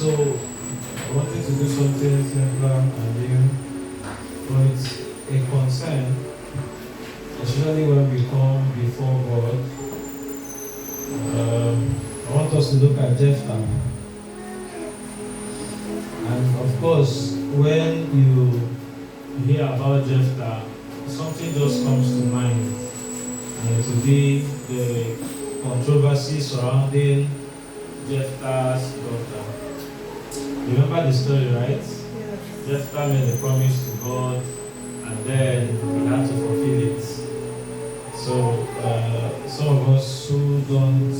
So I wanted to do something simpler and new, but it's a concern, especially when we come before God. I want us to look at Jephthah. And of course, when you hear about Jephthah, something just comes to mind. And it will be the controversy surrounding Jephthah's daughter. Remember the story, right? Yes. Jephthah made a promise to God, and then he had to fulfill it. So, some of us who don't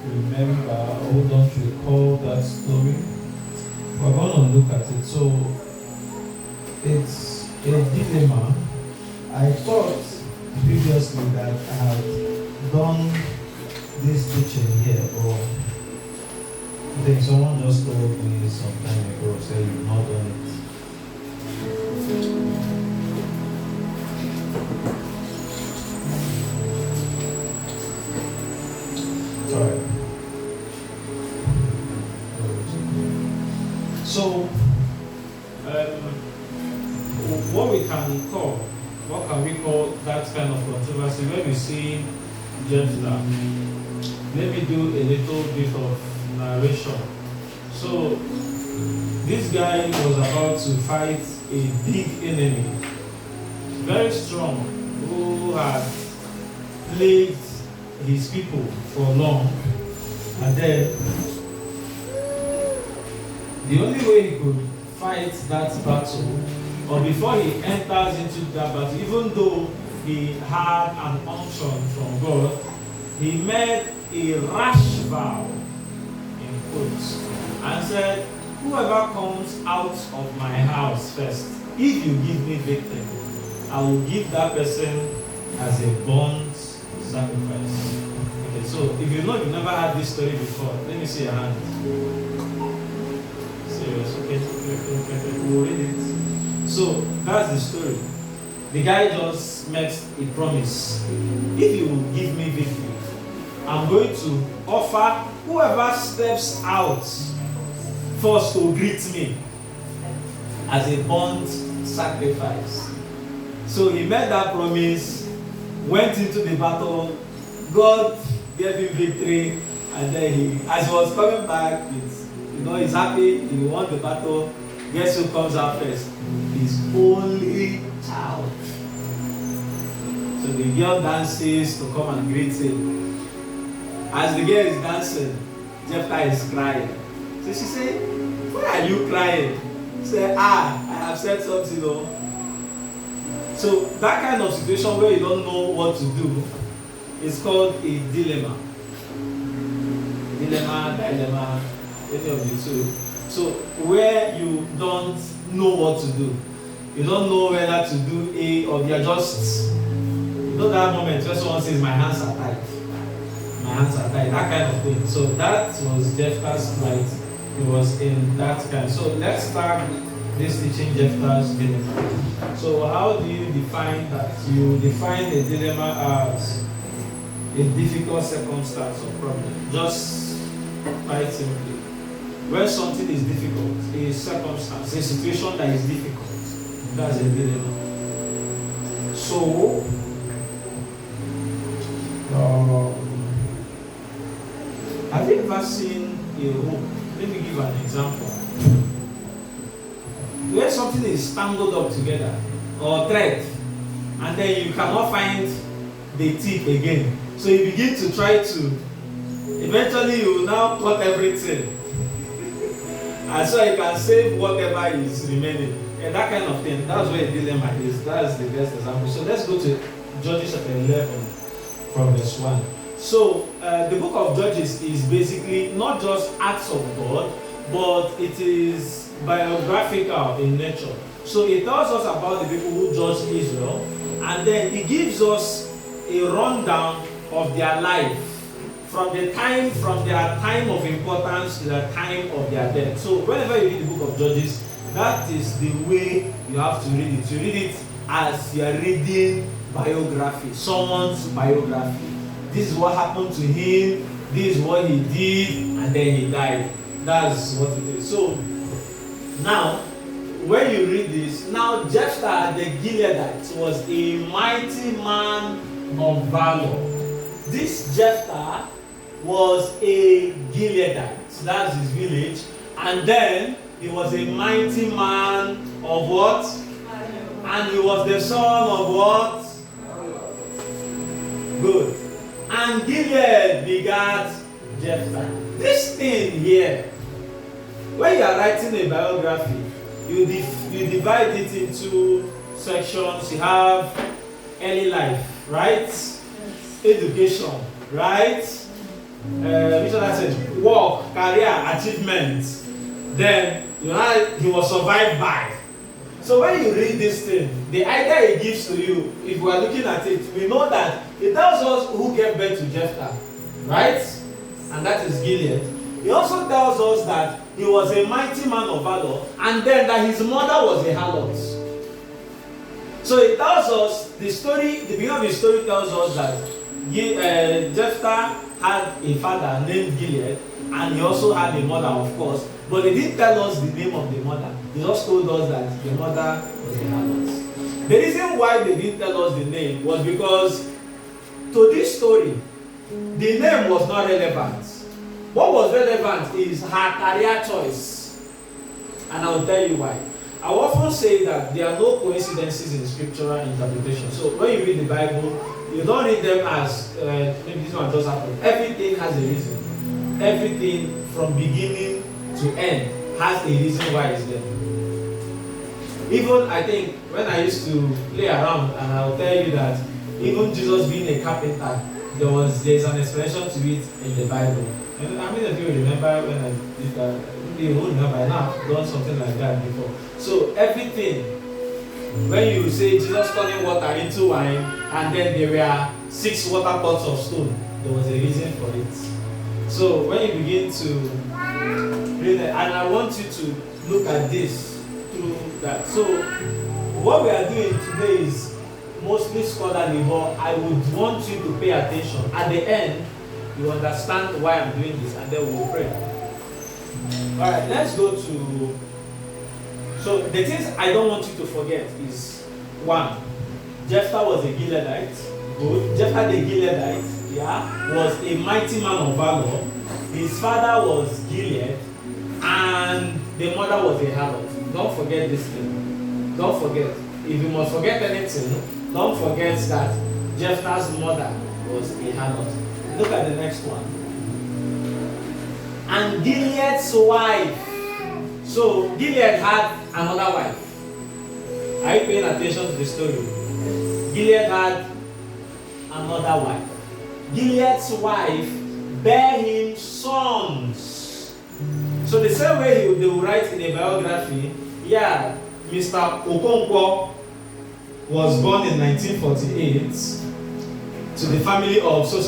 remember, who don't recall that story, we're going to look at it. So, it's a dilemma. I thought previously that I had done this teaching here, or I think someone just told me some time ago, say you've not done it. Sorry. So, what can we call that kind of controversy? When we see Jephthah, let me do a little bit of narration. So, this guy was about to fight a big enemy, very strong, who had plagued his people for long, and then the only way he could fight that battle, or before he enters into that battle, even though he had an unction from God, he made a rash vow in quotes and said, whoever comes out of my house first, if you give me victory, I will give that person as a burnt sacrifice. Okay, so if you know you've never had this story before, let me see your hand. Serious, okay. We'll read it. So that's the story. The guy just makes a promise. If you will give me victory, I'm going to offer whoever steps out first to greet me as a burnt sacrifice. So he made that promise, went into the battle, God gave him victory, and then as he was coming back, he's happy, he won the battle. Guess who comes out first? His only child. So the girl dances to come and greet him. As the girl is dancing, Jephthah is crying. So she said, why are you crying? He said, I have said something. So that kind of situation where you don't know what to do is called a dilemma. Dilemma, any of the two. So where you don't know what to do, you don't know whether to do A or B, just, that moment where someone says, my hands are tied, that kind of thing. So that was Jephthah's plight. It was in that kind. So let's start this teaching Jephthah's dilemma. So how do you define that? You define a dilemma as a difficult circumstance or problem. Just quite simply. When something is difficult, a circumstance, a situation that is difficult, that's a dilemma. So, have you ever seen a rope? Let me give an example. Where something is tangled up together, or thread, and then you cannot find the tip again. So you begin to try to, eventually you will now cut everything. And so you can save whatever is remaining. And that kind of thing. That's where a dilemma is. That's the best example. So let's go to Judges chapter 11 from verse 1. So the book of Judges is basically not just acts of God, but it is biographical in nature. So it tells us about the people who judged Israel, and then it gives us a rundown of their life. From their time of importance to the time of their death. So whenever you read the book of Judges, that is the way you have to read it. You read it as you are reading biography, someone's biography. This is what happened to him, this is what he did, and then he died. That's what it is. So now, when you read this, now Jephthah the Gileadite was a mighty man of valor. This Jephthah was a Gileadite, that's his village, and then he was a mighty man of what? And he was the son of what? Good. And Gilead begat Jephthah. This thing here, when you are writing a biography, you divide it into sections. You have early life, right? Yes. Education, right? Which other said work, career, achievement. Then he was survived by. So when you read this thing, the idea it gives to you, if we are looking at it, we know that it tells us who gave birth to Jephthah, right? And that is Gilead. It also tells us that he was a mighty man of valor, and then that his mother was a harlot. So it tells us, the beginning of the story tells us that Jephthah had a father named Gilead, and he also had a mother, of course, but they didn't tell us the name of the mother. They just told us that the mother was a harlot. The reason why they didn't tell us the name was because to this story, the name was not relevant. What was relevant is her career choice. And I will tell you why. I often say that there are no coincidences in scriptural interpretation. So when you read the Bible, you don't read them as maybe this one just happened. Everything has a reason. Everything from beginning to end has a reason why it's there. Even I think when I used to play around, and I'll tell you that even Jesus being a carpenter, there's an explanation to it in the Bible. And how many of you remember when I did that? You won't remember, and I've done something like that before. So everything, when you say Jesus turning water into wine, and then there were 6 water pots of stone, there was a reason for it. So when you begin to read it, and I want you to look at this through that. So what we are doing today is mostly scholarly, but I would want you to pay attention. At the end, you understand why I'm doing this, and then we'll pray. Alright, let's go to. So the things I don't want you to forget is 1. Jephthah was a Gileadite. Good. Jephthah the Gileadite, was a mighty man of valor. His father was Gilead, and the mother was a harlot. Don't forget this thing. Don't forget. If you must forget anything, don't forget that Jephthah's mother was a harlot. Look at the next one. And Gilead's wife. So Gilead had another wife. Are you paying attention to the story? Gilead had another wife. Gilead's wife bare him sons. So the same way they will write in a biography, Mr. Okonkwo was born in 1948 to the family of so.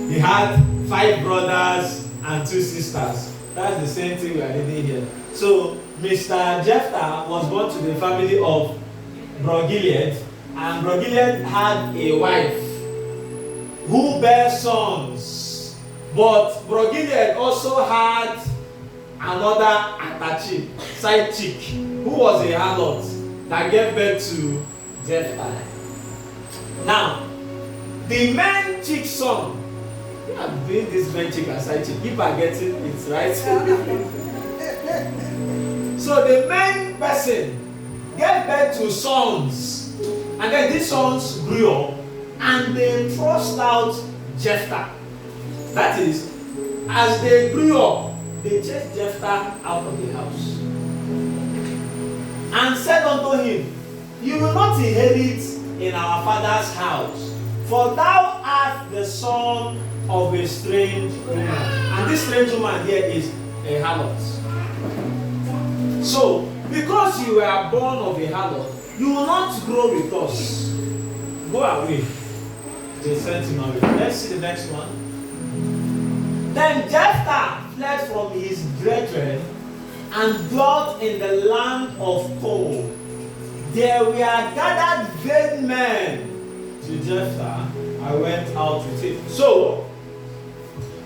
He had 5 brothers and 2 sisters. That's the same thing we are reading here. So Mr. Jephthah was born to the family of Bro Gilead, and Bro Gilead had a wife who bare sons. But Bro Gilead also had another attaché, side chick, who was a harlot that gave birth to Jephthah. Now, the main chick son, I'm doing this main chick and side chick, if I'm getting it right. So the main person gave birth to sons, and then these sons grew up and they thrust out Jephthah. That is, as they grew up, they chased Jephthah out of the house and said unto him, You will not inherit in our father's house, for thou art the son of a strange woman. And this strange woman here is a harlot. So, because you were born of a harlot, you will not grow with us. Go away. They sent him away. Let's see the next one. Then Jephthah fled from his brethren and dwelt in the land of Tob. There were gathered vain men to Jephthah. I went out with him. So,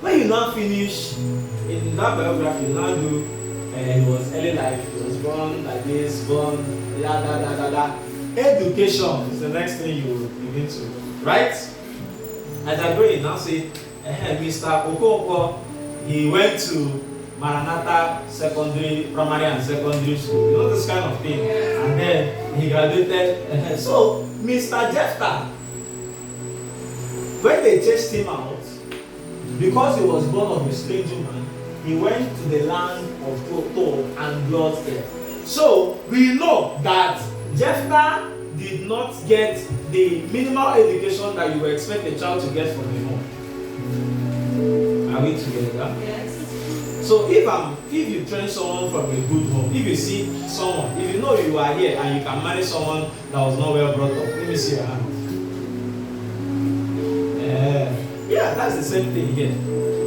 when you now finish in that biography, you now do it was early life, he was born like this, born da da da da da. Education is the next thing you begin to, right? As I go in now say, Mr. Okonkwo, he went to Maranatha Secondary, Primary and Secondary School, you know, this kind of thing, and then he graduated. So Mr. Jephthah, when they chased him out, because he was born of a strange woman, he went to the land of Tob and dwelt there. So we know that Jephthah did not get the minimal education that you would expect a child to get from a home. Are we together? Yes. So if you train someone from a good home, if you see someone, if you know you are here and you can marry someone that was not well brought up, let me see your hand. Yeah, that's the same thing here.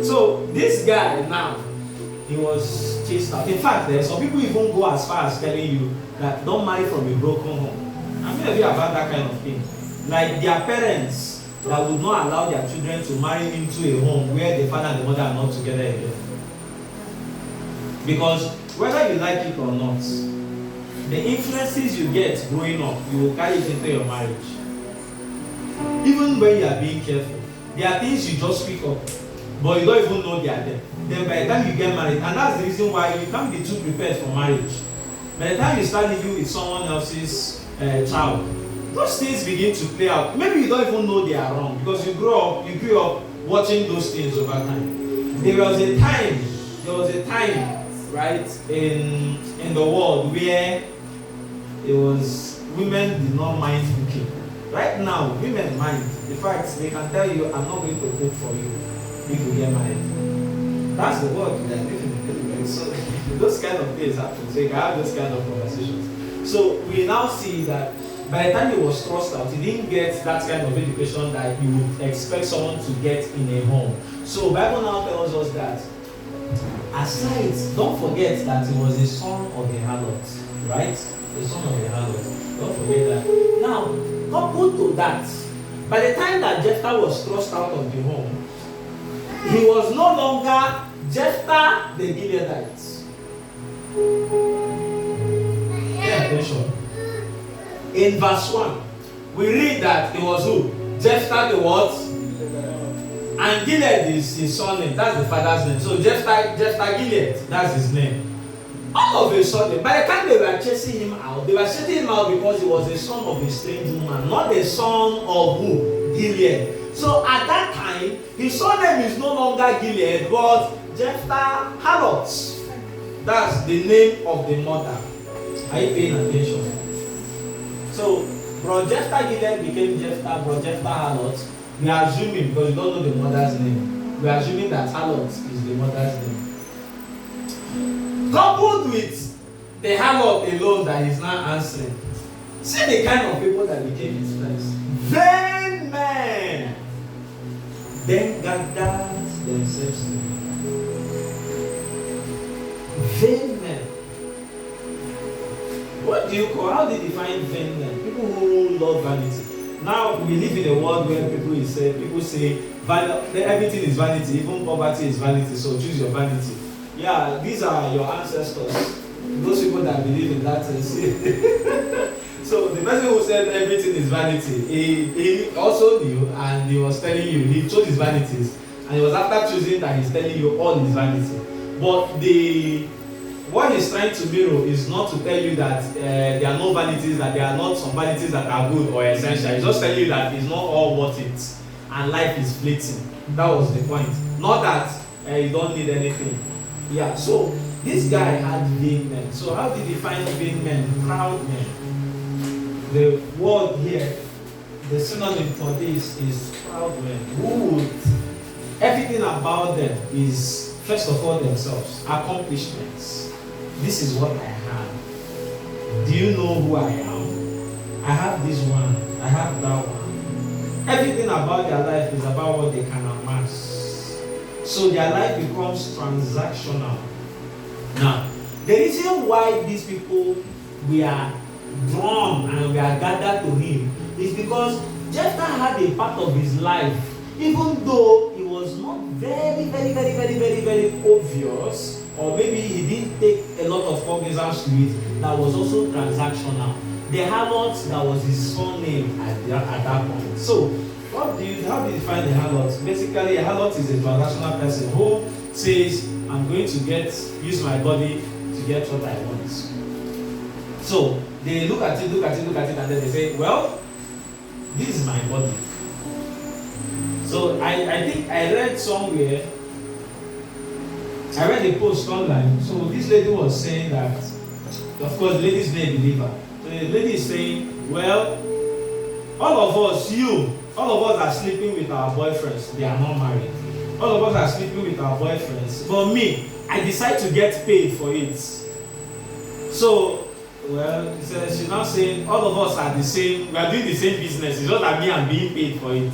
So this guy now, he was chased out. In fact, there some people even go as far as telling you that don't marry from a broken home. I'm going to hear about that kind of thing. Like their parents that would not allow their children to marry into a home where the father and the mother are not together again. Because whether you like it or not, the influences you get growing up, you will carry it into your marriage. Even when you are being careful, there are things you just pick up, but you don't even know they are there. Then by the time you get married, and that's the reason why you can't be too prepared for marriage. By the time you start living with someone else's child, those things begin to play out. Maybe you don't even know they are wrong because you grew up watching those things over time. There was a time, right, in the world where it was women did not mind cooking. Right now, women mind. In fact, they can tell you, I'm not going to cook for you if you get married. That's the world we are living in. So those kind of things happen. So you can have those kind of conversations. So we now see that by the time he was thrust out, he didn't get that kind of education that you would expect someone to get in a home. So Bible now tells us that aside, don't forget that he was a son of a harlot, right? The son of a harlot. Don't forget that. Now, coupled to that, by the time that Jephthah was thrust out of the home, he was no longer Jephthah the Gileadite. Pay attention. In verse 1, we read that it was who? Jephthah the what? And Gilead is his son name. That's the father's name. So Jephthah Gilead, that's his name. All of a sudden, by the time they were chasing him out, they were chasing him out because he was the son of a strange woman, not the son of who? Gilead. So at that time, his son name is no longer Gilead, but Jephthah Harlot. That's the name of the mother. Are you paying attention? So, Bro Jephthah Gilead became Jephthah, Bro Jephthah Harlot. We are assuming, because we don't know the mother's name, we are assuming that Harlot is the mother's name. Coupled with the harlot alone that he's now answering, see the kind of people that became his friends. Vain men, then gathered themselves together. Vain men. What do you call? How do you define vain men? People who love vanity. Now we live in a world where people say everything is vanity, even poverty is vanity. So choose your vanity. Yeah, these are your ancestors. Those people that believe in that. So the person who said everything is vanity, he also knew, and he was telling you, he chose his vanities, and it was after choosing that he's telling you all his vanity. But what he's trying to mirror is not to tell you that there are no vanities, that there are not some vanities that are good or essential. He's just telling you that it's not all worth it, and life is fleeting. That was the point. Not that you don't need anything. Yeah, so this guy had vain men. So how did he find vain men? Proud men. The word here, the synonym for this is proud men. Everything about them is, first of all, themselves, accomplishments. This is what I have. Do you know who I am? I have this one. I have that one. Everything about their life is about what they can amass. So their life becomes transactional. Now, the reason why these people were drawn and were gathered to him is because Jephthah had a part of his life, even though he was not very, very, very, very, very, very obvious, or maybe he didn't take a lot of cognizance to it, that was also transactional. The harlot, that was his surname at that point. So, how do you define a harlot? Basically, a harlot is a transactional person who says, I'm going to use my body to get what I want. So, they look at it, and then they say, well, this is my body. So, I think I read somewhere, I read a post online. So, this lady was saying that, of course, the lady's not a believer. So, the lady is saying, well, all of us are sleeping with our boyfriends. They are not married. All of us are sleeping with our boyfriends. But me, I decide to get paid for it. So, well, she's now saying all of us are the same. We are doing the same business. It's not that me, I'm being paid for it.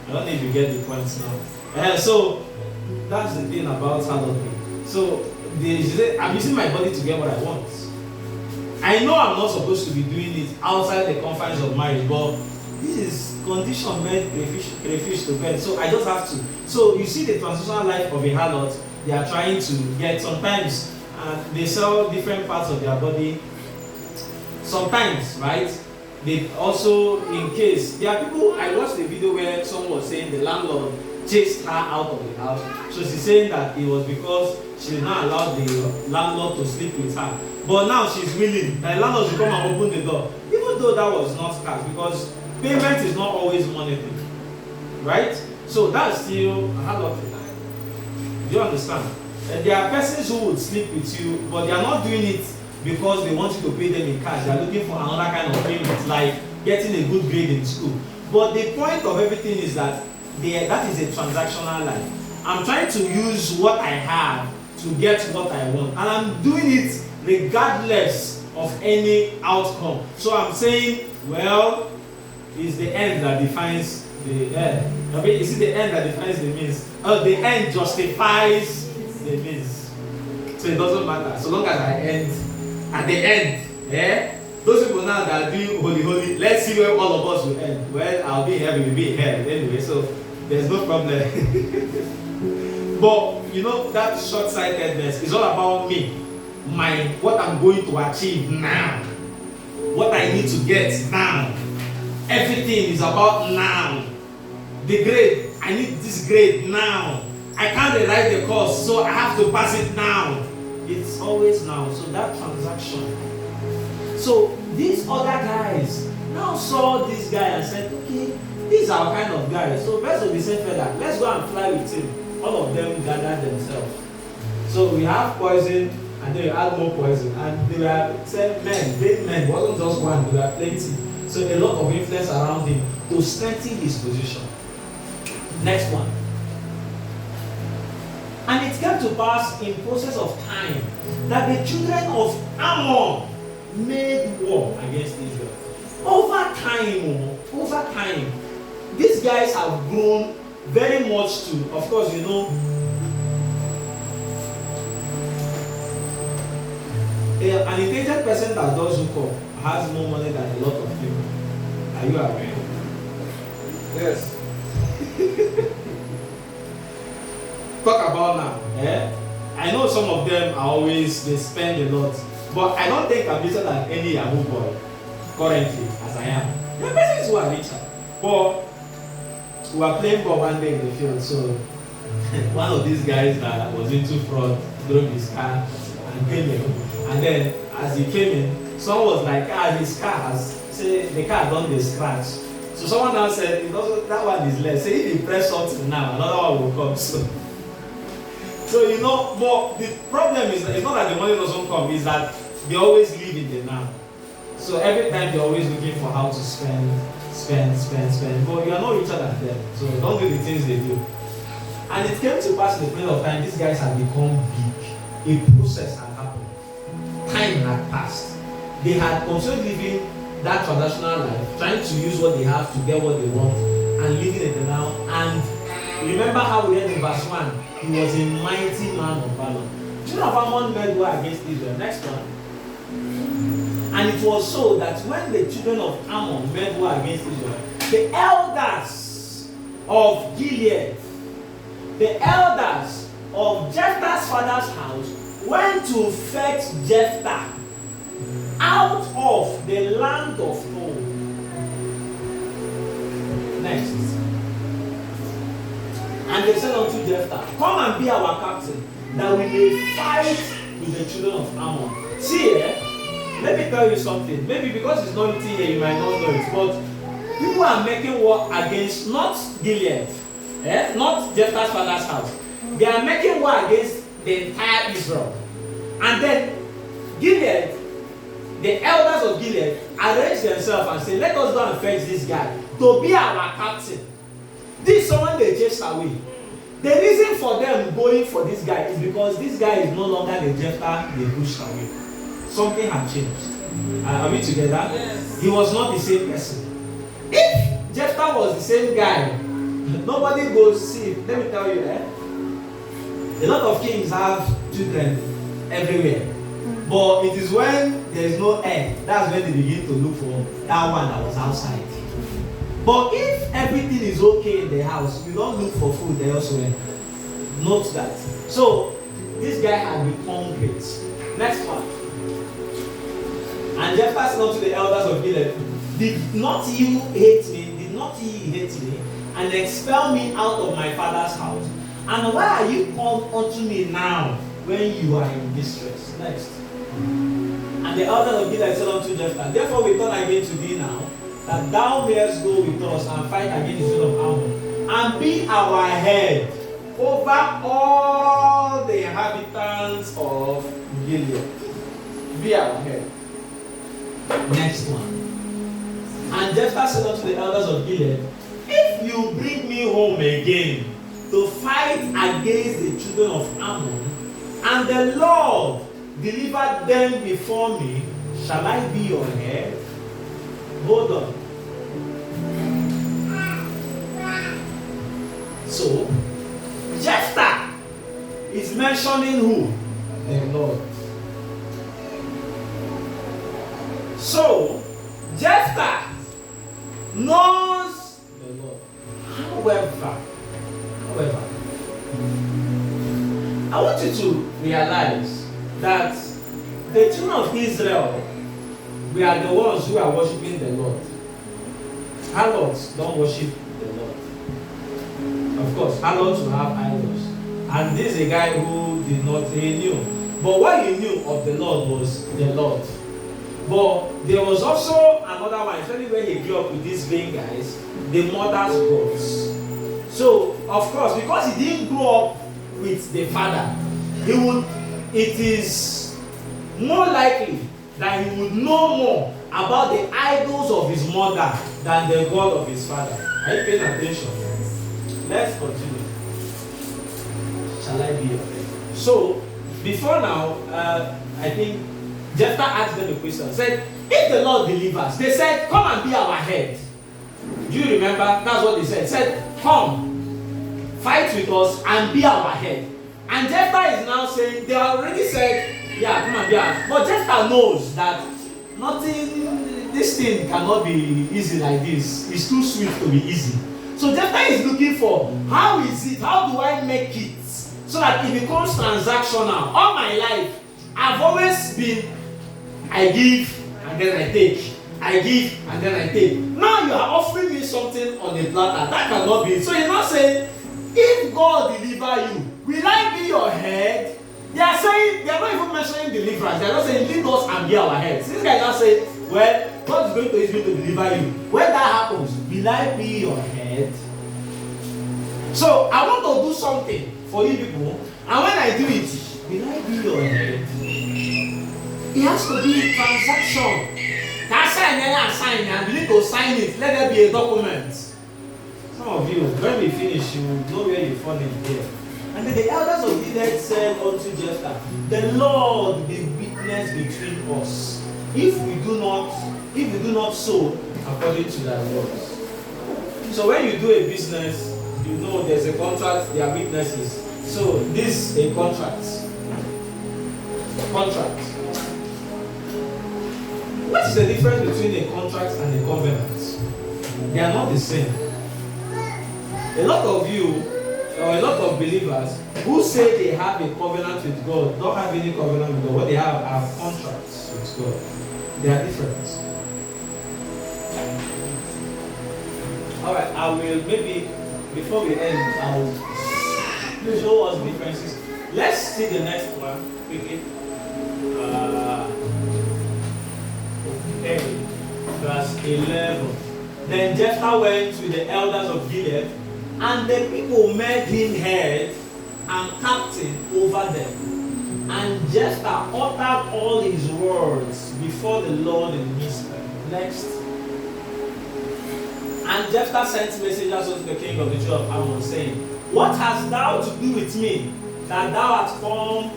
I don't know if you get the point now. So, that's the thing about harlotry. So, she said, I'm using my body to get what I want. I know I'm not supposed to be doing it outside the confines of marriage, but this is condition made crayfish to bed. So I just have to. So you see the transitional life of a harlot, they are trying to get, sometimes they sell different parts of their body. Sometimes, right? They also, in case, there are people, I watched a video where someone was saying the landlord chased her out of the house. So she's saying that it was because she did not allow the landlord to sleep with her. But now she's willing. The landlord should come and open the door. Even though that was not cash, because payment is not always monetary. Right? So that's still a harlotry. Do you understand? There are persons who would sleep with you, but they are not doing it because they want you to pay them in cash. They are looking for another kind of payment, like getting a good grade in school. But the point of everything is that that is a transactional life. I'm trying to use what I have to get what I want, and I'm doing it regardless of any outcome. So I'm saying, well, it's the end that defines the end. I mean, is it the end that defines the means? The end justifies the means. So it doesn't matter. So long as I end at the end, those people now that are doing holy, let's see where all of us will end. Well, I'll be here, you'll be here anyway, so there's no problem. But you know, that short-sightedness is all about me. What I'm going to achieve now, what I need to get now. Everything is about now. The grade, I need this grade now. I can't rewrite the course, so I have to pass it now. It's always now. So that transaction. So these other guys now saw this guy and said, okay, this is our kind of guy. So birds of the same feather, let's go and fly with him. All of them gathered themselves. So we have poison, and then we add more poison. And they were 10 men, 8 men, it wasn't just one, they were plenty. So a lot of influence around him to strengthen his position. Next one. And it came to pass in process of time that the children of Ammon made war against Israel. Over time, these guys have grown very much to, of course, you know, an intelligent person that does hook up has more money than a lot of people. Are you aware? Yes. Talk about now. I know some of them are always, they spend a lot, but I don't think I'm richer than any Yahoo boy currently, as I am. There are persons who are richer, but we were playing ball one day in the field, so one of these guys that was into fraud drove his car and came in, and then as he came in, someone was like, his car has, say the car done the scratch. So someone now said, that one is less. Say if he press something now, another one will come. So you know, but the problem is that it's not that the money doesn't come, it's that they always live in the now. So every time they're always looking for how to spend. But you are not richer than them. So don't do the things they do. And it came to pass in the period of time, these guys had become big. A process had happened. Time had passed. They had continued living that traditional life, trying to use what they have to get what they want, and living in the now. And remember how we read in verse 1, he was a mighty man of valor. Children of Ammon made war against Israel. Next one. And it was so that when the children of Ammon made war against Israel, the elders of Gilead the elders of Jephthah's father's house went to fetch Jephthah out of the land of Tob. Next. And they said unto Jephthah, come and be our captain, that we may fight with the children of Ammon. See here, let me tell you something. Maybe because it's not written here, you might not know it. But people are making war against not Gilead, not Jephthah's father's house. They are making war against the entire Israel. And then Gilead, the elders of Gilead, arrange themselves and say, let us go and fetch this guy to be our captain. This is someone they chased away. The reason for them going for this guy is because this guy is no longer the Jephthah they pushed away. Something had changed. Are we together? Yes. He was not the same person. If Jephthah was the same guy, nobody goes see. Let me tell you, a lot of kings have children everywhere. But it is when there is no heir, that's when they begin to look for that one that was outside. But if everything is okay in the house, you don't look for food elsewhere. Note that. So, this guy had become great. Next one. And Jephthah said unto the elders of Gilead, did not you hate me? Did not ye hate me? And expel me out of my father's house? And why are you come unto me now when you are in distress? Next. And the elders of Gilead said unto Jephthah, therefore we turn again to thee now, that thou mayest go with us and fight against the children of Ammon, and be our head over all the inhabitants of Gilead. Be our head. Next one. And Jephthah said unto the elders of Gilead, if you bring me home again to fight against the children of Ammon, and the Lord deliver them before me, shall I be your head? Hold on. So, Jephthah is mentioning who? The Lord. So, Jephthah knows the Lord. However, I want you to realize that the children of Israel, we are the ones who are worshiping the Lord. Harlots don't worship the Lord. Of course, harlots will have idols. And this is a guy who did not, he knew. But what he knew of the Lord was the Lord. But there was also another one, especially when he grew up with these vain guys, the mother's gods. So, of course, because he didn't grow up with the father, it is more likely that he would know more about the idols of his mother than the God of his father. Are you paying attention? Let's continue. Shall I be your friend? So, before now, I think Jephthah asked them a question. Said, if the Lord delivers, they said, come and be our head. Do you remember? That's what they said. Said, come, fight with us and be our head. And Jephthah is now saying, they already said, yeah, come and be our head. But Jephthah knows that this thing cannot be easy like this. It's too sweet to be easy. So Jephthah is looking for, how is it? How do I make it so that it becomes transactional? All my life, I've always been, I give and then I take. I give and then I take. Now you are offering me something on a platter. That cannot be it. So he's not saying, if God deliver you, will I be your head? They are saying, they are not even mentioning deliverance. They are not saying, lead us and be our heads. This guy now saying, well, God is going to use me to deliver you. When that happens, will I be your head? So I want to do something for you people, and when I do it, will I be your head? It has to be a transaction. That sign and you need to sign it. Let there be a document. Some of you, when we finish, you will know where you fall in there. And then the elders of Gilead said unto Jephthah, the Lord be witness between us, if we do not so according to thy words. So when you do a business, you know there's a contract, there are witnesses. So this is a contract. Contract. What is the difference between a contract and a covenant? They are not the same. A lot of you, or a lot of believers who say they have a covenant with God don't have any covenant with God. What they have are contracts with God. They are different. Alright, I will maybe, before we end, I'll show us differences. Let's see the next one quickly. Okay, verse 11. Then Jephthah went with the elders of Gilead, and the people made him head and captain over them. And Jephthah uttered all his words before the Lord in Mizpah. Next. And Jephthah sent messengers unto the king of the children of Ammon, saying, What hast thou to do with me, that thou art come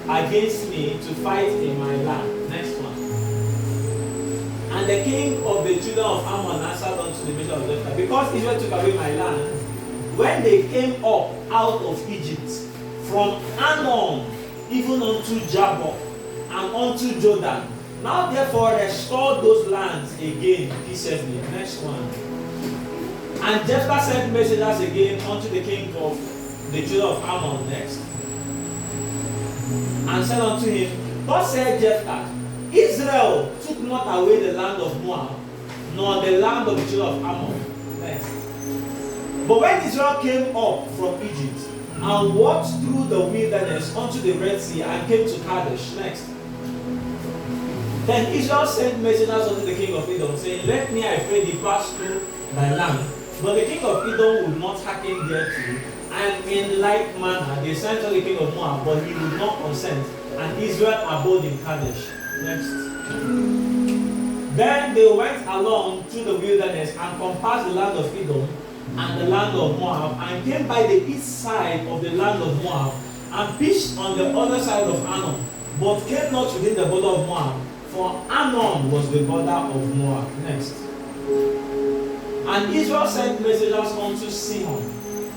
against me to fight in my land? Next one. And the king of the children of Ammon answered unto the messenger of Jephthah, Because Israel took away my land, when they came up out of Egypt, from Anon even unto Jabbok and unto Jordan, now therefore restore those lands again peaceably. Next one. And Jephthah sent messengers again unto the king of the children of Ammon. Next. And said unto him, Thus said Jephthah, Israel took not away the land of Moab, nor the land of the children of Ammon. Next. But when Israel came up from Egypt, and walked through the wilderness unto the Red Sea, and came to Kadesh. Next. Then Israel sent messengers unto the king of Edom, saying, Let me, I pray thee, pass through thy land. But the king of Edom would not hearken thereto. And in like manner they sent to the king of Moab, but he would not consent. And Israel abode in Kadesh. Next. Then they went along to the wilderness and compassed the land of Edom and the land of Moab, and came by the east side of the land of Moab, and pitched on the other side of Anon, but came not within the border of Moab, for Anon was the border of Moab. Next. And Israel sent messengers unto Sihon,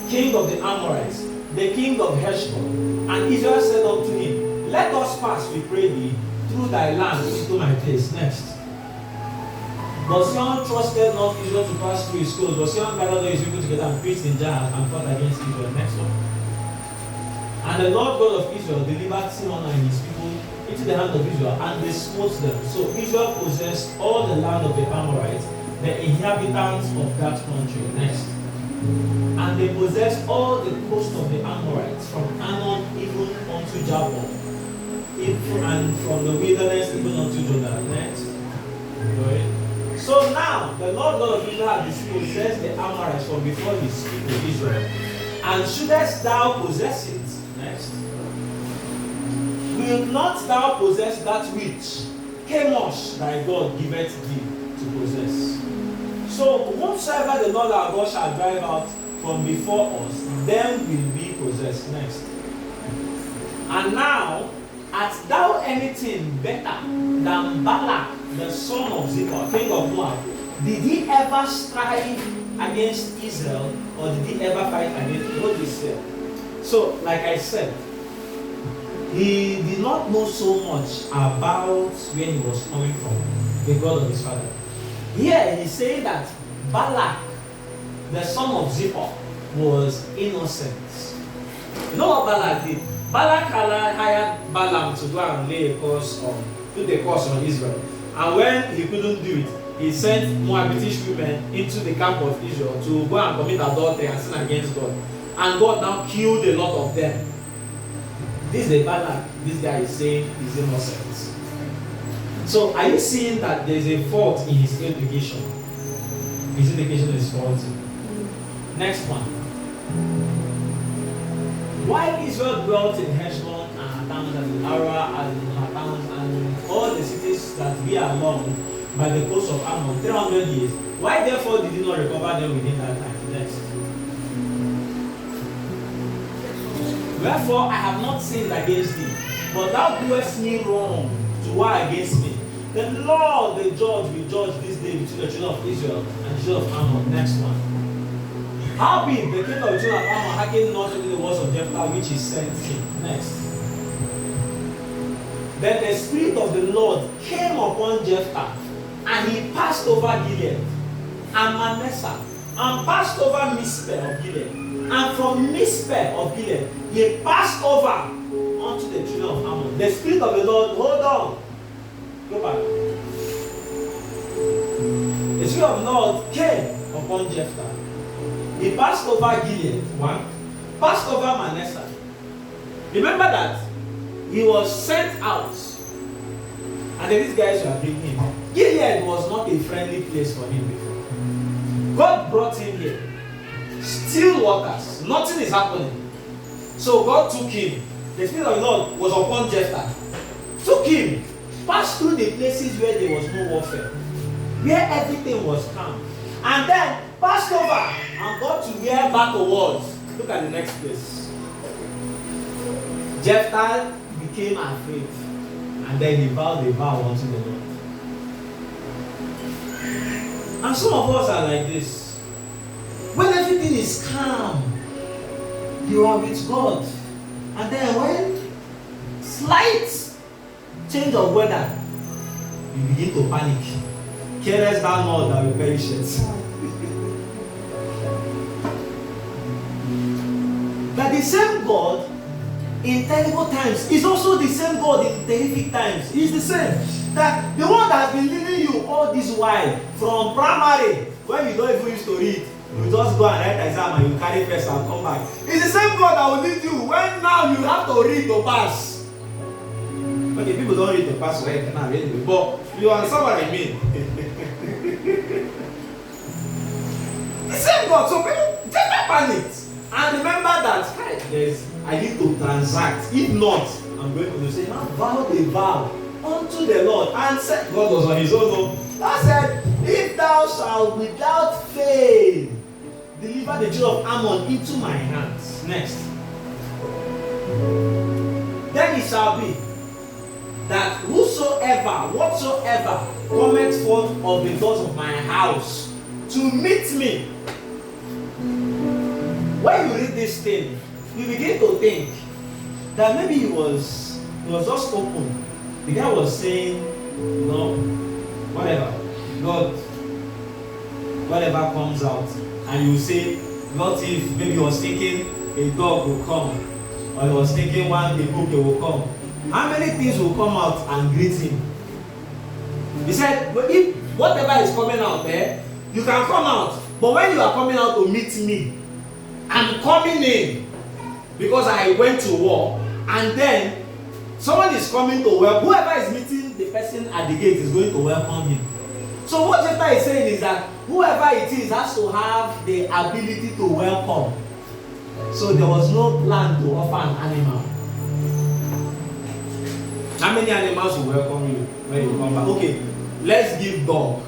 king of the Amorites, the king of Heshbon. And Israel said unto him, Let us pass, we pray thee, through thy land into my place. Next. But Sihon trusted not Israel to pass through his coast, but Sihon gathered all his people together and preached in Jahaz and fought against Israel. Next one. And the Lord God of Israel delivered Sihon and his people into the hand of Israel, and they smote them. So Israel possessed all the land of the Amorites, the inhabitants of that country. Next. And they possessed all the coast of the Amorites, from Anon even unto Jabbok, and from the wilderness even unto Jordan. Next. Right. So now, the Lord God of Israel had dispossessed the Amorites from before his people Israel. And shouldest thou possess it? Next. Will not thou possess that which Chemosh thy God giveth thee to possess? So whatsoever the Lord our God shall drive out from before us, them will be possessed. Next. And now, art thou anything better than Balak, the son of Zippor, king of Moab? Did he ever strive against Israel, or did he ever fight against Israel? So, like I said, he did not know so much about where he was coming from, the God of his father. Here he's saying that Balak, the son of Zippor, was innocent. You know what Balak did? Balak hired Balaam to go and lay a curse on, put the curse on Israel. And when he couldn't do it, he sent Moabitish women into the camp of Israel to go and commit adultery and sin against God. And God now killed a lot of them. This is the Balak this guy is saying is innocent. So are you seeing that there is a fault in his education? His education is faulty. Next one. While Israel dwelt in Heshbon and her towns and Arah and her towns and all the cities that be along by the coast of Ammon 300 years, why therefore did he not recover them within that time? Next. Wherefore I have not sinned against thee, but thou doest me wrong to war against me. The Lord, the judge, will judge this day between the children of Israel and the children of Ammon. Next one. Howbeit the king of the children of Ammon hearkened not unto the words of Jephthah which he sent him. Next. Then the Spirit of the Lord came upon Jephthah, and he passed over Gilead and Manasseh, and passed over Mizpeh of Gilead, And from Mizpeh of Gilead, he passed over unto the children of Ammon. The Spirit of the Lord, hold on. Go back. The Spirit of the Lord came upon Jephthah. He passed over Gilead, one. Passed over Manasseh. Remember that he was sent out. And then these guys were bringing him. Gilead was not a friendly place for him before. God brought him here. Still waters. Nothing is happening. So God took him. The Spirit of the Lord was upon Jephthah. Took him. Passed through the places where there was no warfare. Where everything was calm. And then passed over and got to where battle was. Look at the next place. Jephthah became afraid. And then he vowed a vow unto the Lord. And some of us are like this. When everything is calm, you are with God. And then when slight change of weather, you begin to panic. Carest thou not that will perish it. That the same God in terrible times is also the same God in terrific times. He's the same. That the one that has been leading you all this while from primary, when you don't even used to read, you just go and write exam and you carry first and come back. It's the same God that will lead you when now you have to read to pass. Okay, people don't read to pass, so they cannot read it. But you understand what I mean? The same God. So people just panic. And remember that I need to transact. If not, I'm going to say, now vow a vow unto the Lord. And said, God was on his own. I said, if thou shalt without fail deliver the children of Ammon into my hands. Next. Then it shall be that whatsoever cometh forth of the doors of my house to meet me. When you read this thing, you begin to think that maybe it was just open. The guy was saying, whatever, God, whatever comes out, and you say, not if maybe he was thinking a dog will come, or he was thinking a book will come. How many things will come out and greet him? He said, but if whatever is coming out there, you can come out. But when you are coming out to meet me, I'm coming in because I went to war, and then someone is coming to welcome. Whoever is meeting the person at the gate is going to welcome him. So what Jephthah is saying is that whoever it is has to have the ability to welcome. So there was no plan to offer an animal. How many animals will welcome you when you come back? Okay, let's give dog.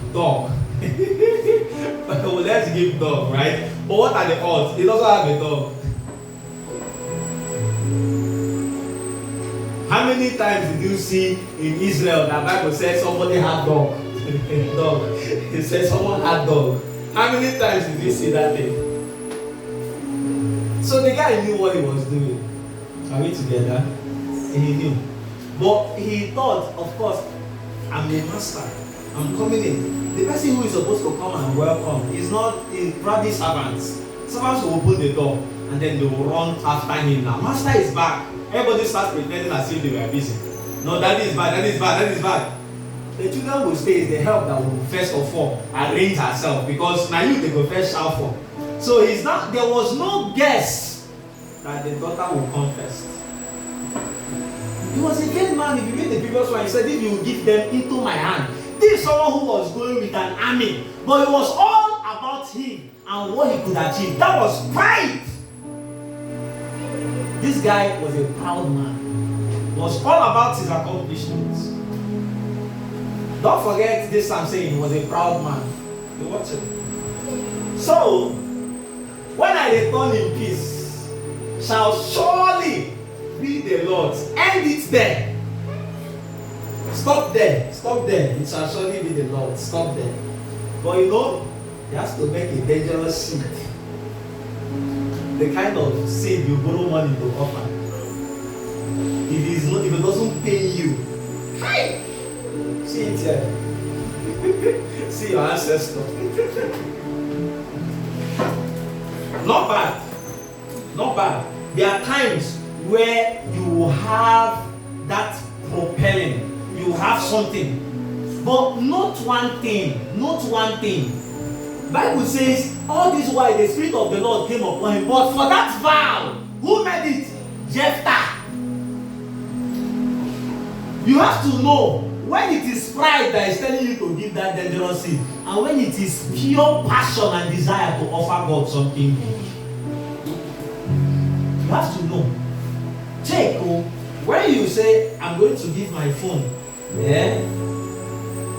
Let's give dog, right? But what are the odds? He doesn't have a dog. How many times did you see in Israel that Bible says somebody had dog? Dog. It says someone had dog. How many times did you see that thing? So the guy knew what he was doing. Are we together? He knew. But he thought, of course, I'm a master. I'm coming in. The person who is supposed to come and welcome is not probably servants. Servants will open the door and then they will run after him now. Master is back. Everybody starts pretending as if they were busy. No, that is bad, that is bad, that is bad. The children will stay. It's the help that will first of all arrange herself, because now you they go first shout for. So he's not, there was no guess that the daughter will come first. He was a great man. If you read the previous one, he said, if you give them into my hand. This is someone who was going with an army, but it was all about him and what he could achieve. That was pride. This guy was a proud man. It was all about his accomplishments. Don't forget this I'm saying, he was a proud man. You watch it. So, when I return in peace, shall surely be the Lord's. End it there. Stop there. Stop there. It shall surely be the Lord. Stop there. But you know, he has to make a dangerous seed. The kind of seed you borrow money to offer. If it doesn't pay you, hi! See it here. See your ancestor. Not bad. times where you will have that propelling, you have something. But not one thing. Bible says, all this while the Spirit of the Lord came upon him. But for that vow, who made it? Jephthah. You have to know when it is pride that is telling you to give that dangerous seed, and when it is pure passion and desire to offer God something good. You have to know. Check. When you say, I'm going to give my phone,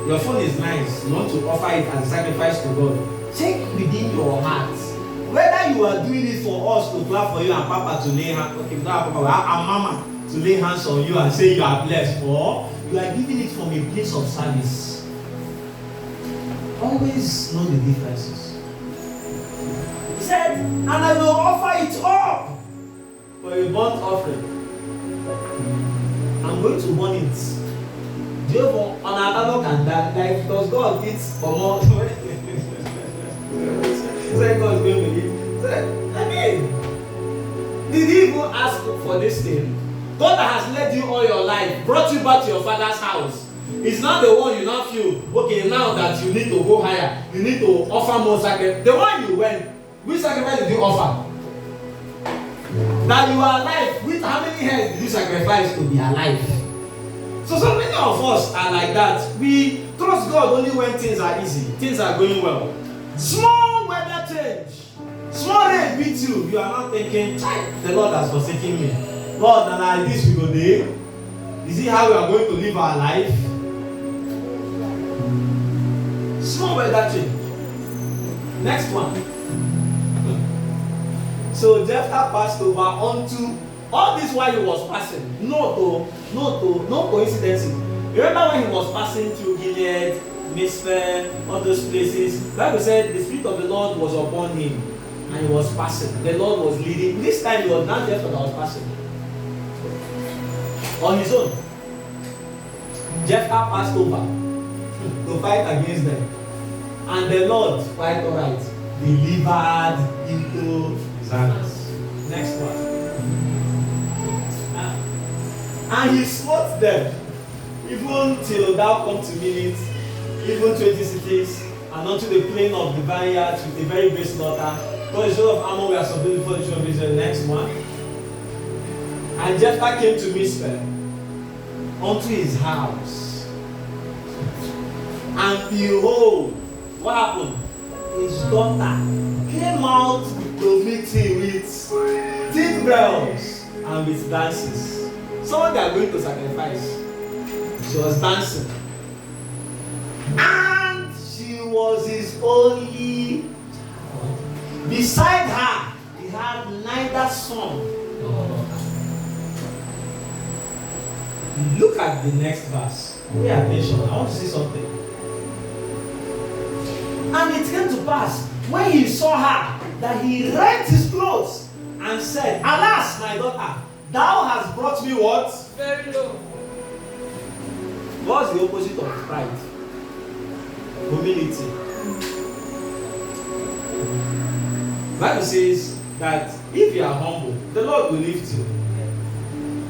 your phone is nice, you want to offer it as a sacrifice to God. Check within your heart whether you are doing it for us to clap for you and Papa to lay hands, okay, not Papa, and Mama to lay hands on you and say you are blessed, or you are giving it from a place of service. Always know the differences. He said, and I will offer it up for a burnt offering. I'm going to burn it. Do you know on another can that? Like, does God eat or more? So God is going to eat. I mean, did he even ask for this thing? God that has led you all your life, brought you back to your father's house. It's not the one you now feel, okay, now that you need to go higher, you need to offer more sacrifice. The one you went, which sacrifice did you offer? That you are alive, with how many heads did you sacrifice to be alive? So many of us are like that. We trust God only when things are easy, things are going well. Small weather change, small rain meets you, you are not thinking, the Lord has forsaken me. Lord, and like this we go there. Is it how we are going to live our life? Small weather change. Next one. So Jephthah passed over onto all this while he was passing. No coincidences. Remember when he was passing through Gilead, Mizpeh, all those places? The Bible said the Spirit of the Lord was upon him and he was passing. The Lord was leading. This time it was not Jephthah that was passing. On his own. Jephthah passed over to fight against them. And the Lord, quite alright, delivered into his hands. Next one. And he smote them, even till thou come to Millet, even 20 cities, and unto the plain of the vineyards with a very great slaughter. So the children of Ammon were subdued before the children of Israel. Next one. And Jephthah came to Mizpeh, unto his house. And behold, what happened? His daughter came out to meet him with timbrels and with dances. Someone they are going to sacrifice. She was dancing. And she was his only child. Beside her, he had neither son nor daughter. Look at the next verse. Pay attention. I want to see something. And it came to pass, when he saw her, that he rent his clothes and said, Alas, my daughter, thou hast brought me what? Very low. What's the opposite of pride? Humility. The Bible says that if you are humble, the Lord will lift you.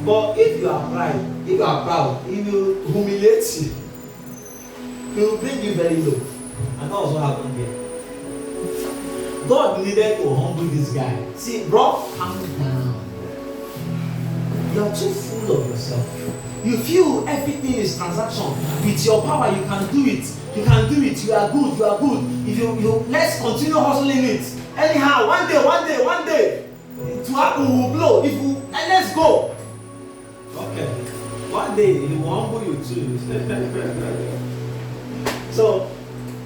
But if you are proud, He will humiliate you. He will bring you very low. And that was what happened here. God needed to humble this guy. See, bro, calm down. You are too full of yourself. You feel everything is transaction. With your power, you can do it. You can do it. You are good. You are good. If you let's continue hustling it. Anyhow, one day, to happen will blow. If you and let's go. Okay. One day he will humble you too. So,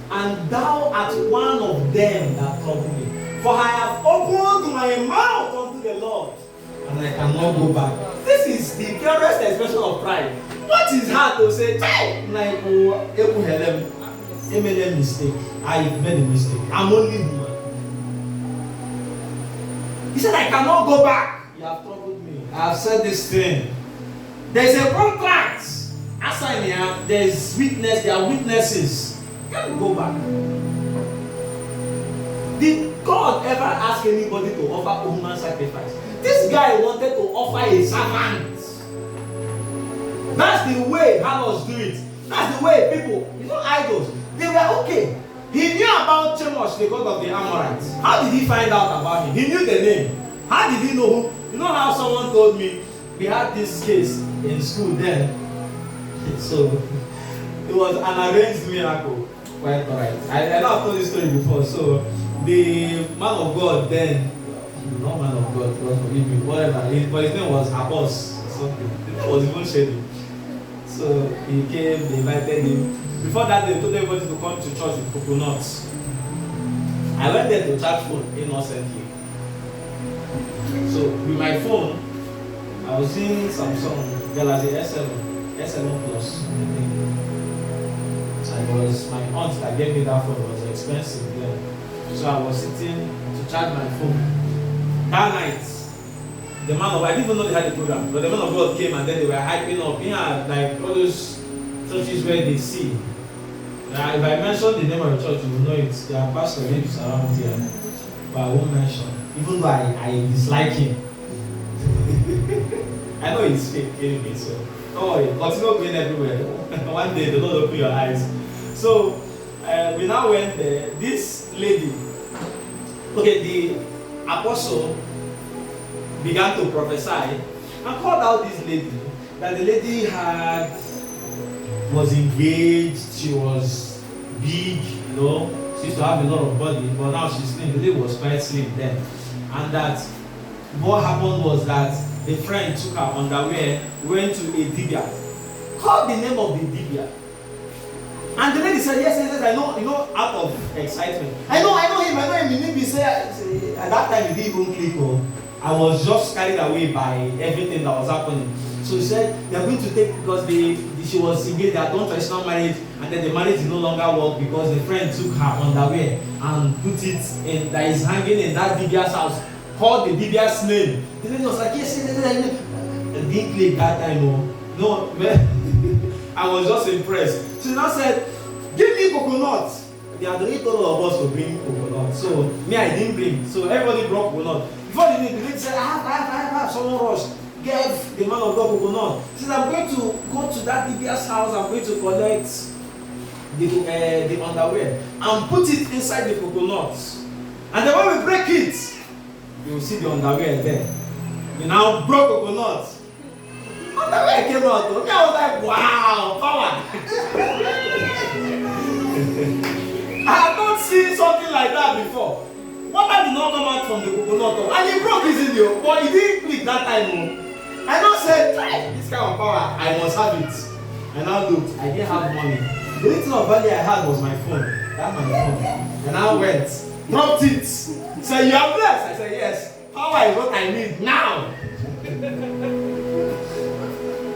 and thou art one of them that trouble me. For I have opened my mouth unto the Lord, and I cannot go back. This is the purest expression of pride. What is hard to say? Like, I made a mistake. I made a mistake. I'm only human. He said, I cannot go back. You have troubled me. I have said this thing. There's a contract. Assign here. There's witness. There are witnesses. You can't go back. Did God ever ask anybody to offer human sacrifice? This guy wanted to offer a servant. That's the way harlots do it. That's the way people, idols, they were okay. He knew about Chimezie, the god of the Amorites. How did he find out about him? He knew the name. How did he know who? You know how someone told me, we had this case in school then. So, it was an arranged miracle. Quite alright. I know I've told this story before. So, the man of God then, not man of God, God forgive me, whatever, but his name was Abbas or something. His name was even shady. So he came, they invited him. Before that, they told everybody to come to church with coconuts. I went there to charge phone innocently. So with my phone, I was seeing Samsung Galaxy S7 Plus. And it was my aunt that gave me that phone. It was expensive then. So I was sitting to charge my phone. That night, the man of God, I didn't even know they had a program, but the man of God came and then they were hyping up. Like all those churches where they see. If I mention the name of the church, you will know it. There are pastor lives around here, but I won't mention. Even though I dislike him. I know he's fake anyway, so don't worry. Continue going everywhere. One day the Lord open your eyes. So we now went there. This lady, okay, the apostle began to prophesy and called out this lady, that the lady was engaged, she was big, she used to have a lot of body, but now she's slim. The lady was quite slim then. And that what happened was that the friend took her underwear, went to a dibia, called the name of the dibia. And the lady said, yes, I know, out of excitement. I know him, he didn't say, at that time he didn't even click. I was just carried away by everything that was happening. So he said, they are going to take, because she was engaged, they had done traditional marriage, and then the marriage did no longer work because the friend took her underwear and put it in, that is hanging in that Dibia's house, called the Dibia's name. The lady was like, yes, I didn't click that time. No, I was just impressed. She now said, give me coconuts. They had already told all of us to bring coconuts. So me, I didn't bring. So everybody brought coconut. Before the lady said, I have someone rush. Gave the man of God coconut. She said, I'm going to go to that Dibia's house. I'm going to collect the underwear and put it inside the coconuts. And then when we break it, you will see the underwear there. We now broke coconut. Underwear came out. Me, I was like, wow, power. I have not seen something like that before. Water did not come out from the coconut, and it broke easily, but it didn't click that time. I now said, this kind of power, I must have it. I now looked, I didn't have money. The little of value I had was my phone. That's my phone. And I went, dropped it. Said, you are blessed. I said, yes. Power is what I need now.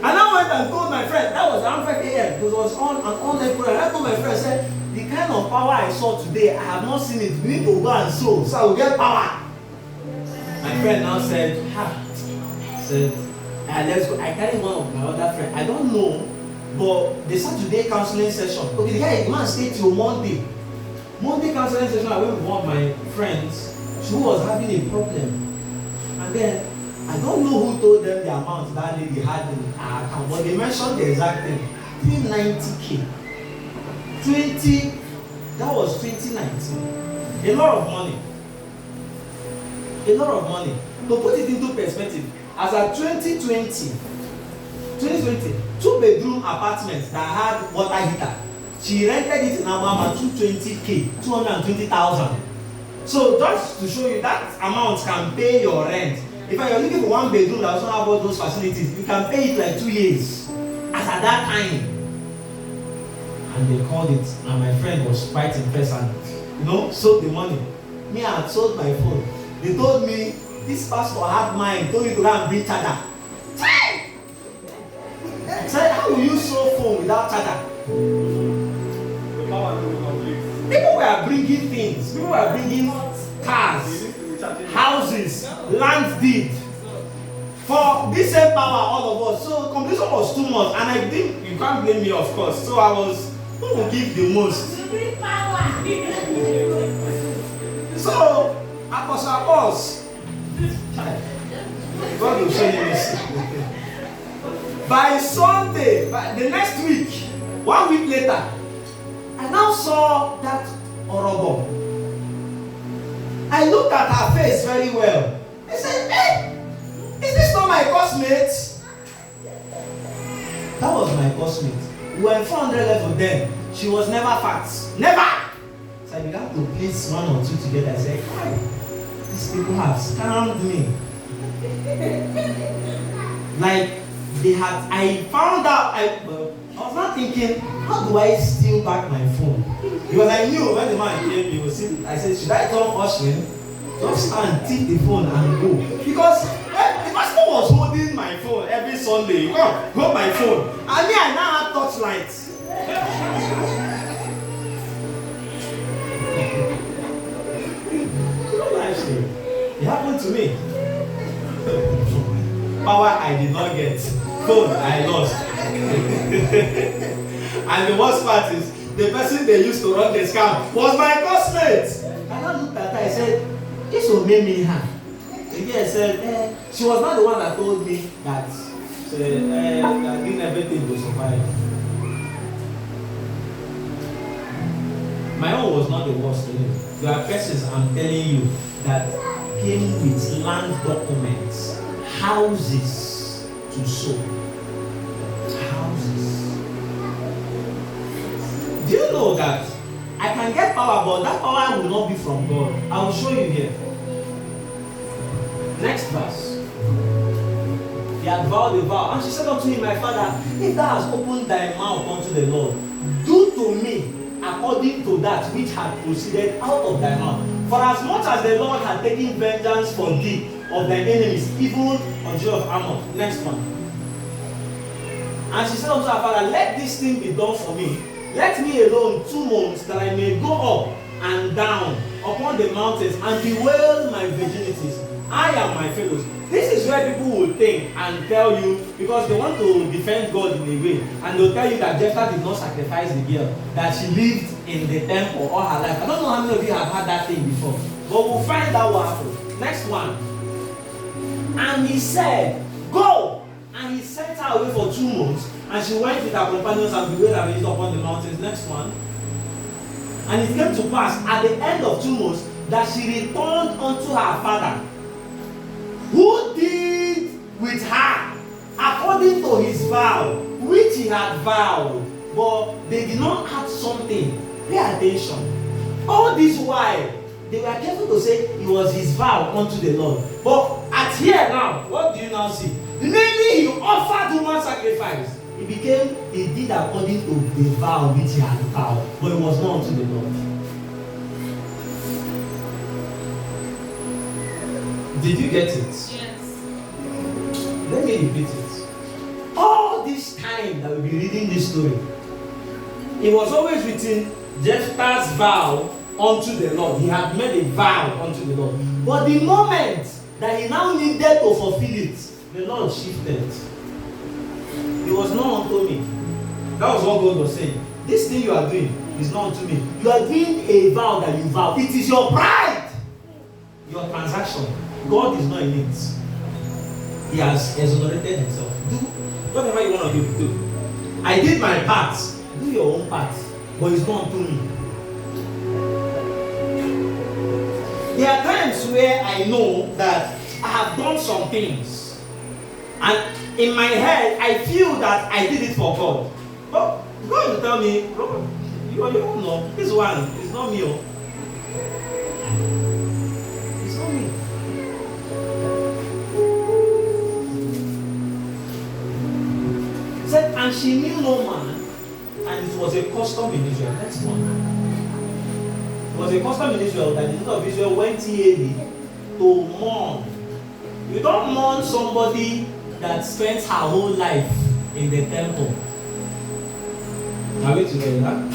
And I went and told my friend, that was around 5 a.m. It was on an online program. I told my friend, I said, the kind of power I saw today, I have not seen it. We need to go and sow, so I will get power. My friend now said, let's go. I carried one of my other friends. I don't know, but the Saturday counseling session. Okay, the man stayed till Monday. Monday counseling session, I went with one of my friends who was having a problem. And then, I don't know who told them the amount that lady had in her account, but they mentioned the exact thing. 390K. That was 2019. A lot of money. A lot of money. To put it into perspective, as at 2020, 2-bedroom apartments that had water heater, she rented it in Alabama 220K, 220,000. So just to show you that amount can pay your rent. If you're looking for 1 bedroom that doesn't have all those facilities, you can pay it like 2 years. As at that time. And they called it, and my friend was quite impressed and sold the money. Me, I had sold my phone. They told me, this pastor had mine, told you to go and bring charger. I said, how will you sell phone without charger? People were bringing things. People were bringing cars, houses, land deed. For this same power, all of us. So completion was 2 months, and I think you can't blame me, of course. So I was, who will give the most? So, Apostle, God will show you mercy. By Sunday, by the next week, 1 week later, I now saw that Orobo. I looked at her face very well. I said, hey, is this not my cosmate? That was my cosmate. We were in 400 level then. She was never fat. Never! So I began to place one or two together. I said, hi, these people have scammed me. Like, they had, I found out, I was not thinking, how do I steal back my phone? Because I knew when the man came, he would see, I said, should I come ushering? Just stand, take the phone and go. Because the pastor was holding my phone every Sunday. Hold my phone. And me, I now have touchlights. It happened to me. Power I did not get. Phone I lost. And the worst part is, the person they used to run the scam was my classmate. And I looked at her, I said, this will make me hang. Again, I said, she was not the one that told me that that did everything to survive. My own was not the worst. There are persons, I'm telling you, that came with land documents, houses to sow. Houses. Do you know that I can get power, but that power will not be from God? I will show you here. Next verse. He had vowed a vow, and she said unto him, my father, if thou hast opened thy mouth unto the Lord, do to me according to that which had proceeded out of thy mouth. For as much as the Lord had taken vengeance for thee of thy enemies, even on Jew of Ammon. Next one. And she said unto her father, let this thing be done for me. Let me alone 2 months, that I may go up and down upon the mountains and bewail my virginities. I am my fellows. This is where people will think and tell you, because they want to defend God in a way, and they'll tell you that Jephthah did not sacrifice the girl, that she lived in the temple all her life. I don't know how many of you have had that thing before, but we'll find out what happened. Next one. And he said, go! And he sent her away for 2 months, and she went with her companions and bewailed her virgins upon the mountains. Next one. And it came to pass at the end of 2 months that she returned unto her father, who did with her according to his vow, which he had vowed. But they did not add something. Pay attention. All this while, they were careful to say it was his vow unto the Lord. But at here now, what do you now see? Immediately he offered human sacrifice. It became, he did according to the vow which he had vowed, but it was not unto the Lord. Did you get it? Yes. Let me repeat it. All this time that we'll be reading this story, it was always written Jephthah's vow unto the Lord. He had made a vow unto the Lord. But the moment that he now needed to fulfill it, the Lord shifted. It was not unto me. That was what God was saying. This thing you are doing is not unto me. You are doing a vow that you vow. It is your pride, your transaction. God is not in it. He has exonerated himself. Do whatever you want to do. I did my part. Do your own part. But it's not unto me. There are times where I know that I have done some things, and in my head I feel that I did it for God. But God will tell me, Robert, you don't know. This one is not me. It's not me. Said, and she knew no man, and it was a custom in Israel. Next one. It was a custom in Israel that the children of Israel went yearly to mourn. You don't mourn somebody that spends her whole life in the temple. Are we together?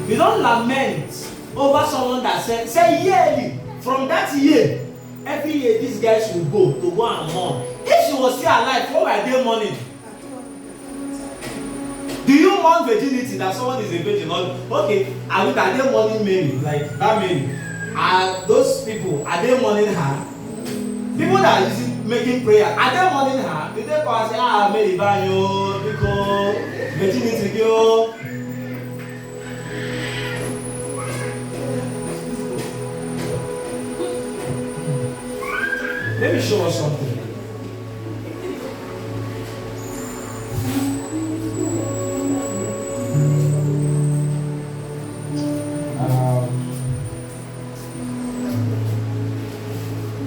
You don't lament over someone that say yearly. From that year, every year these guys will go and mourn. If she was still alive, what were they mourning? Do you mourn virginity that someone is a virgin? Okay, are they mourning Mary? Like that Mary? Are those people, are they mourning her? People that are using making prayer. At that morning, did they go and say, Mary Banyo, because virginity go? Let me show us something.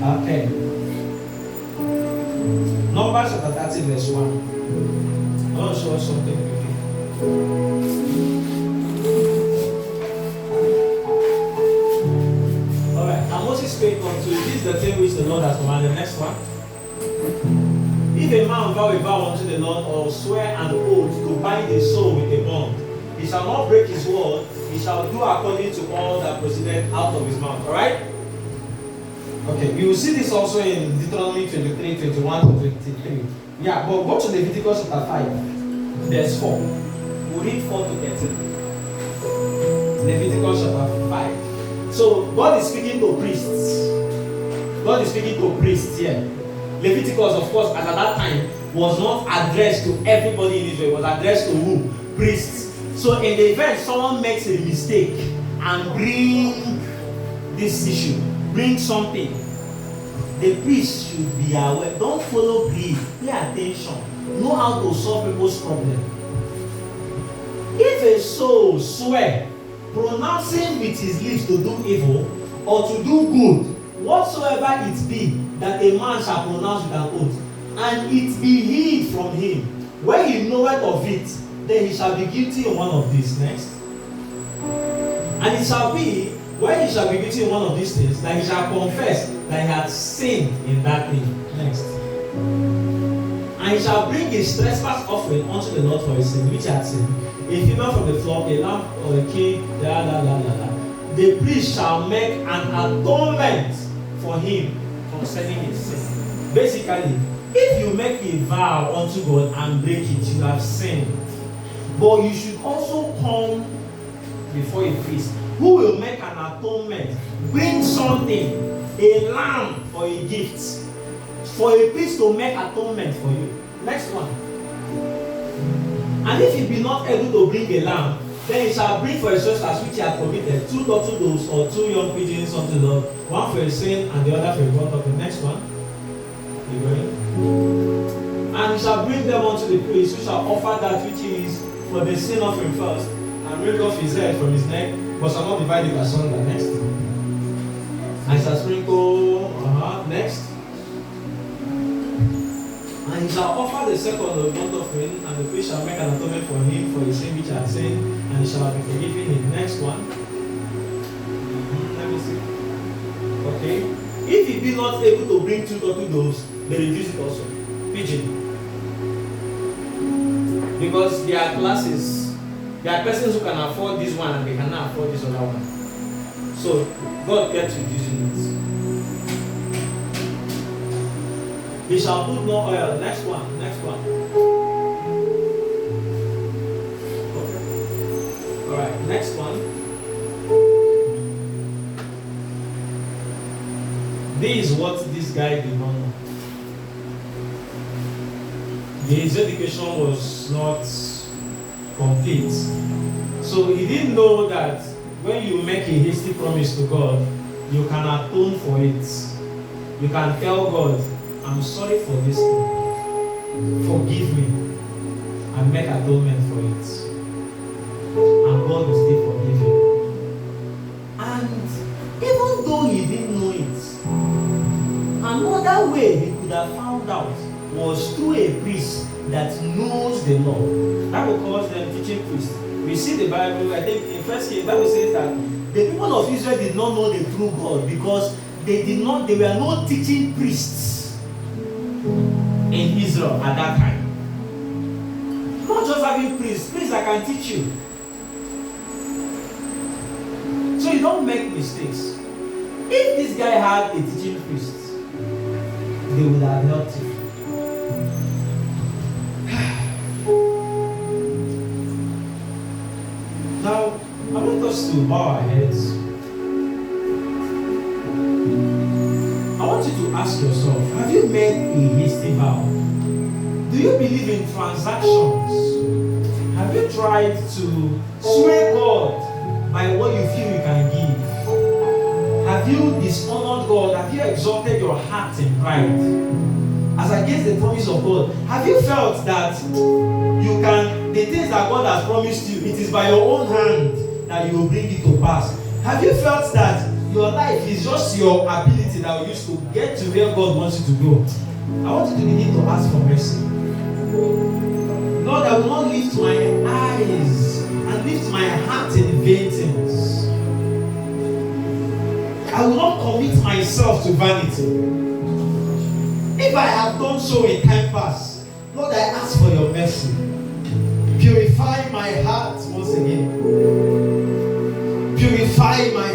Okay. Numbers chapter 30 verse 1. I want to show us something quickly. Alright, and Moses spake unto you, this is the thing which the Lord has commanded. Next one. If a man vow a vow unto the Lord, or swear an oath to bind his soul with a bond, he shall not break his word, he shall do according to all that proceeded out of his mouth. Alright? Okay, we will see this also in Deuteronomy 23, 21 to 23. Yeah, but go to Leviticus chapter 5, verse 4. We'll read 4 to 13. Leviticus chapter 5. So, God is speaking to priests. God is speaking to priests here. Leviticus, of course, as at that time, was not addressed to everybody in Israel. It was addressed to who? Priests. So, in the event someone makes a mistake and bring this issue, bring something, the priest should be aware. Don't follow greed. Pay attention. Know how to solve people's problem. If a soul swear, pronouncing with his lips to do evil or to do good, whatsoever it be that a man shall pronounce with an oath, and it be hid from him, when he knoweth of it, then he shall be guilty of one of these. Next. And it shall be, when he shall be guilty of one of these things, that he shall confess that he had sinned in that thing. Next. And he shall bring his trespass offering unto the Lord for his sin, which he had sinned, a female from the flock, a lamb or a kid, the priest shall make an atonement for him concerning his sin. Basically, if you make a vow unto God and break it, you have sinned. But you should also come before a priest who will make an atonement, bring something, a lamb or a gift, for a priest to make atonement for you. Next one. And if he be not able to bring a lamb, then he shall bring for his trespass which he hath committed 2 turtle doves or 2 young pigeons unto the Lord, one for a sin and the other for a burnt offering. Next one. You going? And he shall bring them unto the priest, who shall offer that which is for the sin offering first, and break off his head from his neck, but shall not divide it asunder. Next. And he shall sprinkle, next. And he shall offer the second of the burnt offering, and the priest shall make an atonement for him for his sin which he had sinned, and he shall be forgiven him. Next one. Let me see. Okay. If he be not able to bring 2 turtle doves, they reduce it also. Pigeon. Because there are classes. There are persons who can afford this one and they cannot afford this other one. So God kept reducing it. He shall put no oil. Next one. Next one. Okay. Alright, next one. This is what this guy did not know. His education was not complete. So he didn't know that when you make a hasty promise to God, you can atone for it. You can tell God, I'm sorry for this thing. Forgive me. And make atonement for it. And God will still forgive him. And even though he didn't know it, another way he could have found out was through a priest that knows the law. That will cause them teaching priests. We see the Bible, I think in First Kings, the Bible says that the people of Israel did not know the true God because they were not teaching priests in Israel at that time. Not just having priests, I can teach you. So you don't make mistakes. If this guy had a teaching priest, they would have helped him. Now, I want us to bow our heads. I I want you to ask yourself, have you made a hasty vow? Do you believe in transactions? Have you tried to sway God by what you feel you can give? Have you dishonored God? Have you exalted your heart in pride as against the promise of God? Have you felt that you can, the things that God has promised you, it is by your own hand that you will bring it to pass? Have you felt that your life is just your ability that will use to get to where God wants you to go? I want you to begin to ask for mercy. Lord, I will not lift my eyes and lift my heart in vain things. I will not commit myself to vanity. If I have done so in time past, Lord, I ask for your mercy. Purify my heart once again. Purify my